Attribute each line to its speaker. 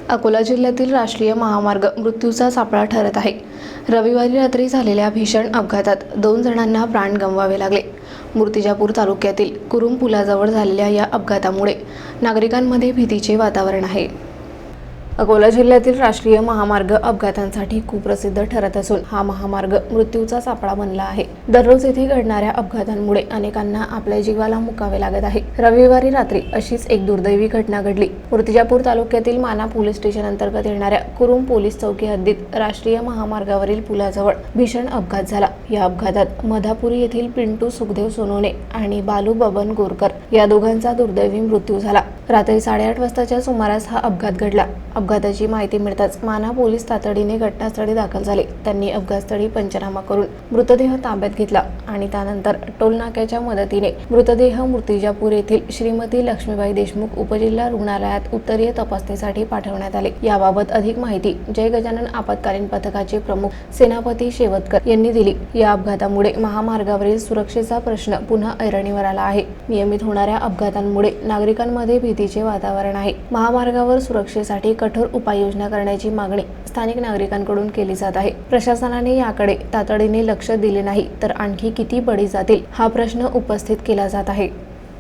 Speaker 1: अकोला जिल्ह्यातील राष्ट्रीय महामार्ग मृत्यूचा सापळा ठरत आहे। रविवारी रात्री झालेल्या भीषण अपघातात 2 जणांना प्राण गमवावे लागले। मूर्तिजापूर तालुक्यातील कुरुम पुलाजवळ झालेल्या या अपघातामुळे नागरिकांमध्ये भीतीचे वातावरण आहे। अकोला जिल्ह्यातील राष्ट्रीय महामार्ग अपघातांसाठी खूप प्रसिद्ध ठरत असून हा महामार्ग मृत्यूचा सापळा बनला आहे। दररोज येथे घडणाऱ्या अपघातांमुळे अनेकांना आपल्या जीवाला मुकावे लागत आहे। रविवारी रात्री अशीच एक दुर्दैवी घटना घडली। मूर्तिजापूर तालुक्यातील माना पोलीस स्टेशन अंतर्गत येणाऱ्या कुरुम पोलीस चौकी हद्दीत राष्ट्रीय महामार्गावरील पुलाजवळ भीषण अपघात झाला। या अपघातात मधापुरी येथील पिंटू सुखदेव सोनोने आणि बालू बबन गोरकर या दोघांचा दुर्दैवी मृत्यू झाला। रात्री 8:30 वाजताच्या सुमारास हा अपघात घडला। अपघाताची माहिती मिळताच माना पोलीस तातडीने घटनास्थळी दाखल झाले। त्यांनी अपघातस्थळी पंचनामा करून मृतदेह ताब्यात घेतला आणि त्यानंतर टोल नाक्याच्या मदतीने मृतदेह मूर्तिजापूर येथील श्रीमती लक्ष्मीबाई देशमुख उपजिल्हा रुग्णालयात उत्तरीय तपासणीसाठी पाठवण्यात आले। याबाबत अधिक माहिती जय गजानन आपत्कालीन पथकाचे प्रमुख सेनापती शेवतकर यांनी दिली। या अपघातामुळे महामार्गावरील सुरक्षेचा प्रश्न पुन्हा ऐरणीवर आला आहे। नियमित होणाऱ्या अपघातांमुळे नागरिकांमध्ये भीतीचे वातावरण आहे। महामार्गावर सुरक्षेसाठी कठोर उपाययोजना करण्याची मागणी स्थानिक नागरिकांकडून केली जात आहे। प्रशासनाने याकडे तातडीने लक्ष दिले नाही तर आणखी किती बळी जातील हा प्रश्न उपस्थित केला जात आहे।